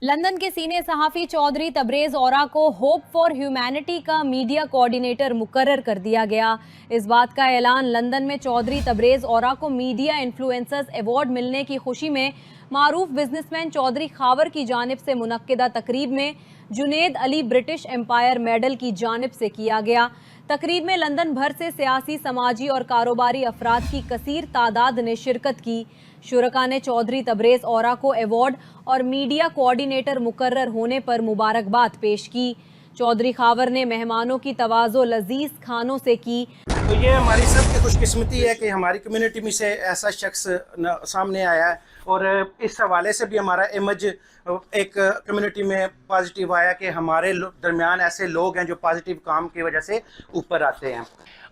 London के senior सहाफ़ी चौधरी तबरेज़ औरा को होप फॉर ह्यूमैनिटी का मीडिया कोऑर्डिनेटर मुकर्रर कर दिया गया। इस बात का ऐलान लंदन में चौधरी तबरेज़ औरा को मीडिया इन्फ्लुएंसर्स अवार्ड मिलने की खुशी में मारूफ बिजनेसमैन चौधरी खावर की जानिब से मुनक्किदा तकरीब में Junaid Ali British Empire Medal की जानिब से किया गया। तकरीब में लंदन भर से सियासी, समाजी और कारोबारी अफराद की कसीर तादाद ने शिरकत की। शुरका ने चौधरी तबरेज़ औरा को अवार्ड और मीडिया कोऑर्डिनेटर मुकर्रर होने पर मुबारकबाद पेश की। चौधरी खावर ने मेहमानों की तवाज़ो लजीज खानों से की। तो ये हमारी सबकी खुशकिस्मती है कि हमारी कम्युनिटी में से ऐसा शख्स सामने आया है और इस हवाले से भी हमारा इमेज एक कम्युनिटी में पॉजिटिव आया कि हमारे दरमियान ऐसे लोग हैं जो पॉजिटिव काम की वजह से ऊपर आते हैं।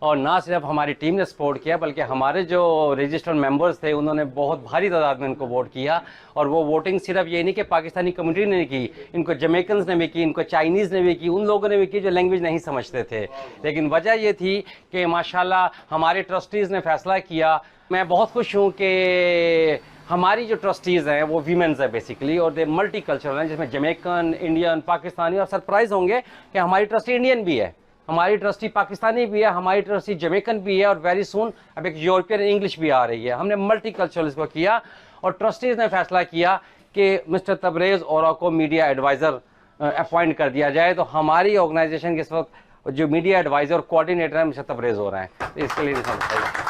और ना सिर्फ हमारी टीम ने सपोर्ट किया बल्कि हमारे जो रजिस्टर्ड मेंबर्स थे उन्होंने बहुत भारी तादाद में इनको वोट किया। और वो वोटिंग सिर्फ ये नहीं कि पाकिस्तानी कम्युनिटी ने की, इनको जमैकन्स ने भी की, इनको चाइनीज़ ने भी की, उन लोगों ने भी की जो लैंग्वेज नहीं समझते थे। लेकिन वजह ये थी कि माशाल्लाह हमारे ट्रस्टीज़ ने फैसला किया। मैं बहुत खुश हूँ कि हमारी जो ट्रस्टीज़ हैं वो वीमेंस है बेसिकली, और दे मल्टी कल्चरल हैं, जिसमें जमैकन, इंडियन, पाकिस्तानी। और सरप्राइज़ होंगे कि हमारी ट्रस्टी इंडियन भी है, हमारी ट्रस्टी पाकिस्तानी भी है, हमारी ट्रस्टी जमैकन भी है, और वेरी सुन अब एक यूरोपियन इंग्लिश भी आ रही है। हमने मल्टी कल्चरल इसको किया और ट्रस्टीज़ ने फैसला किया कि मिस्टर तबरेज़ औरा को मीडिया एडवाइज़र अपॉइंट कर दिया जाए। तो हमारी ऑर्गेनाइजेशन के इस वक्त जो मीडिया एडवाइज़र और कोऑर्डिनेटर है मिस्टर तबरेज़ हो रहे हैं, तो इसके लिए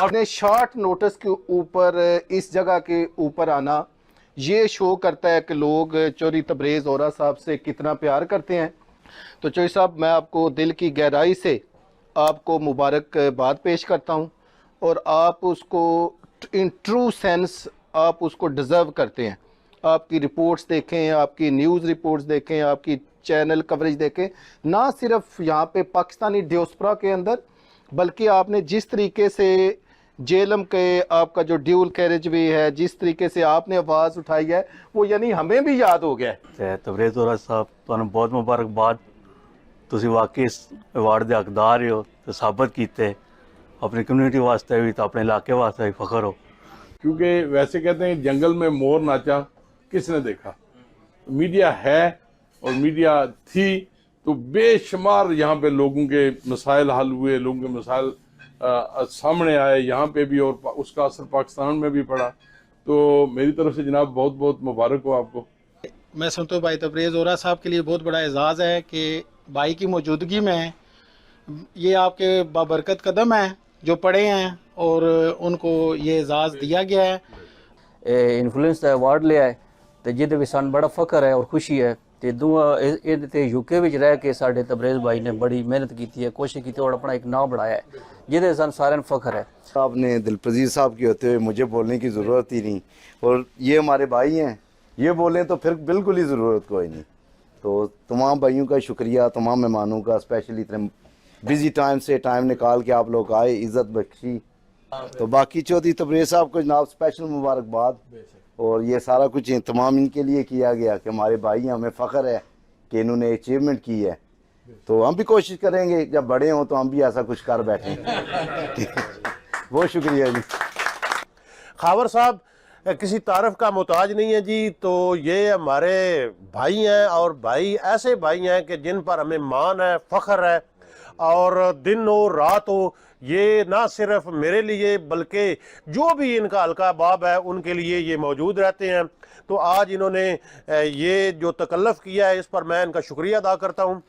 अपने शॉर्ट नोटिस के ऊपर इस जगह के ऊपर आना ये शो करता है कि लोग चौधरी तबरेज़ औरा साहब से कितना प्यार करते हैं। तो चौधरी साहब, मैं आपको दिल की गहराई से आपको मुबारकबाद पेश करता हूं, और आप उसको इन ट्रू सेंस आप उसको डिज़र्व करते हैं। आपकी रिपोर्ट्स देखें, आपकी न्यूज़ रिपोर्ट्स देखें, आपकी चैनल कवरेज देखें, ना सिर्फ यहाँ पे पाकिस्तानी डियोस्परा के अंदर, बल्कि आपने जिस तरीके से जेलम के आपका जो ड्यूल कैरेज भी है, जिस तरीके से आपने आवाज़ उठाई है, वो यानी हमें भी याद हो गया है। तबरेज़ औरा साहब, तुहानू बहुत मुबारकबाद। तुसी वाकई इस अवार्ड के हकदार हो तो साबित कीते अपनी कम्युनिटी वास्ते भी तो अपने इलाके वास्ते भी फखर हो। क्योंकि वैसे कहते हैं जंगल में मोर नाचा किसने देखा। मीडिया है और मीडिया थी तो बेशुमार यहाँ पे लोगों के मसाइल हल हुए, लोगों के मसाइल सामने आए यहाँ पे भी, और उसका असर पाकिस्तान में भी पड़ा। तो मेरी तरफ से जनाब बहुत बहुत मुबारक हो आपको। मैं समझता हूँ भाई तबरेज़ औरा साहब के लिए बहुत बड़ा एजाज़ है कि भाई की मौजूदगी में ये आपके बाबरकत कदम हैं जो पड़े हैं और उनको ये एजाज़ दिया गया है। इन्फ्लुएंस का अवार्ड लिया है तो जिहदे विच सानूं बड़ा फखर है और खुशी है। तो दूआ यूके विच रह के साडे तबरेज़ भाई ने बड़ी मेहनत की है, कोशिश की और अपना एक नाम बढ़ाया है, जिहदे सानूं सारिਆਂ ਨੂੰ फखर है। आपने दिलपजीर साहब के होते हुए मुझे बोलने की ज़रूरत ही नहीं, और ये हमारे भाई हैं, ये बोलें तो फिर बिल्कुल ही ज़रूरत कोई नहीं। तो तमाम भाइयों का शुक्रिया, तमाम मेहमानों का, स्पेशली इतने बिजी टाइम से टाइम निकाल के आप लोग आए, इज़्ज़त बख्शी। तो बाकी चौधरी तबरेज़ साहब को जनाब स्पेशल मुबारकबाद। और ये सारा कुछ तमाम इनके लिए किया गया कि हमारे भाई, हमें फ़ख्र है कि इन्होंने अचीवमेंट की है। तो हम भी कोशिश करेंगे जब बड़े हों तो हम भी ऐसा कुछ कर बैठें। बहुत शुक्रिया जी। खावर साहब किसी तारफ़ का मोहताज नहीं है जी। तो ये हमारे भाई हैं, और भाई ऐसे भाई हैं कि जिन पर हमें मान है, फ़ख्र है, और दिन हो रात हो ये ना सिर्फ मेरे लिए बल्कि जो भी इनका हल्का बाब है उनके लिए ये मौजूद रहते हैं। तो आज इन्होंने ये जो तकल्लुफ़ किया है इस पर मैं इनका शुक्रिया अदा करता हूँ।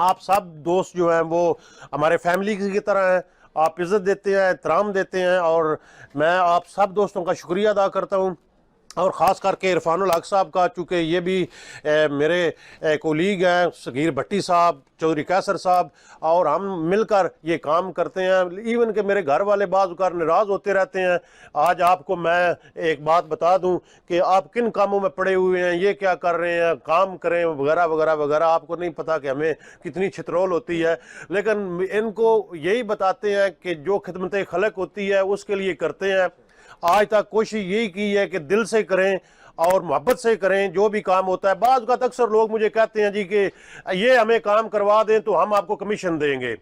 आप सब दोस्त जो हैं वो हमारे फैमिली की तरह हैं, आप इज़्ज़त देते हैं, एहतराम देते हैं, और मैं आप सब दोस्तों का शुक्रिया अदा करता हूँ। और ख़ास करके इरफानुल हक साहब का, चूँकि ये भी मेरे कोलीग हैं, सगीर भट्टी साहब, चौधरी कैसर साहब, और हम मिलकर ये काम करते हैं। इवन कि मेरे घर वाले बाज़ औक़ात नाराज़ होते रहते हैं। आज आपको मैं एक बात बता दूं कि आप किन कामों में पड़े हुए हैं, ये क्या कर रहे हैं, काम करें वगैरह वगैरह वगैरह। आपको नहीं पता कि हमें कितनी छितरोल होती है, लेकिन इनको यही बताते हैं कि जो खिदमत खलक होती है उसके लिए करते हैं। आज तक कोशिश यही की है कि दिल से करें और मोहब्बत से करें जो भी काम होता है। बाज़ औक़ात अक्सर लोग मुझे कहते हैं जी कि ये हमें काम करवा दें तो हम आपको कमीशन देंगे।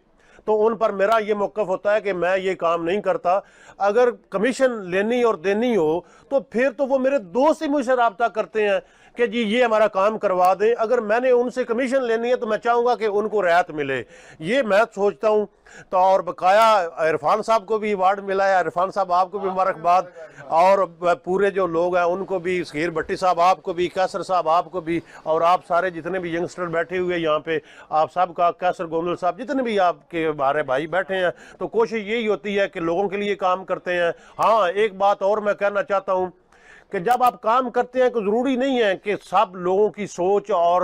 तो उन पर मेरा ये मौक़िफ़ होता है कि मैं ये काम नहीं करता। अगर कमीशन लेनी और देनी हो तो फिर तो वो मेरे दोस्त ही मुझसे रब्ता करते हैं کہ جی یہ ہمارا کام کروا دیں. اگر میں نے ان سے کمیشن لینی ہے تو میں چاہوں گا کہ ان کو رعایت ملے. یہ میں سوچتا ہوں. تو اور بقایا عرفان صاحب کو بھی ایوارڈ ملا ہے. عرفان صاحب آپ کو بھی مبارکباد, اور پورے جو لوگ ہیں ان کو بھی, سکیر بھٹی صاحب آپ کو بھی, کیسر صاحب آپ کو بھی, اور آپ سارے جتنے بھی ینگسٹر بیٹھے ہوئے یہاں پہ آپ سب کا, کیسر گوندل صاحب, جتنے بھی آپ کے ہمارے بھائی بیٹھے ہیں, تو کوشش یہی ہوتی ہے کہ لوگوں کے لیے کام کرتے ہیں. ہاں ایک بات اور میں کہنا چاہتا ہوں کہ جب آپ کام کرتے ہیں تو ضروری نہیں ہے کہ سب لوگوں کی سوچ اور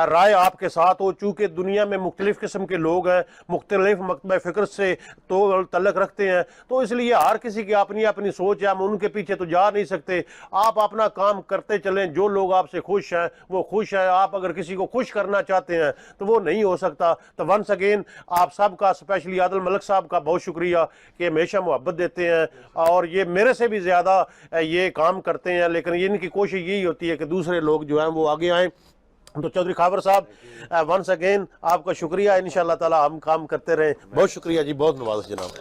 رائے آپ کے ساتھ ہو, چونکہ دنیا میں مختلف قسم کے لوگ ہیں, مختلف مکتبہ فکر سے تو تعلق رکھتے ہیں, تو اس لیے ہر کسی کی اپنی اپنی سوچ ہے, ہم ان کے پیچھے تو جا نہیں سکتے. آپ اپنا کام کرتے چلیں, جو لوگ آپ سے خوش ہیں وہ خوش ہیں. آپ اگر کسی کو خوش کرنا چاہتے ہیں تو وہ نہیں ہو سکتا. تو ونس اگین آپ سب کا, اسپیشلی عادل ملک صاحب کا بہت شکریہ کہ ہمیشہ محبت دیتے ہیں, اور یہ میرے سے بھی زیادہ یہ کام کرتے ہیں, لیکن ان کی کوشش یہی ہوتی ہے کہ دوسرے لوگ جو ہیں وہ آگے آئیں. تو چودھری خاور صاحب ونس اگین آپ کا شکریہ. انشاءاللہ تعالی ہم کام کرتے رہیں. بہت شکریہ جی, بہت نواز جناب.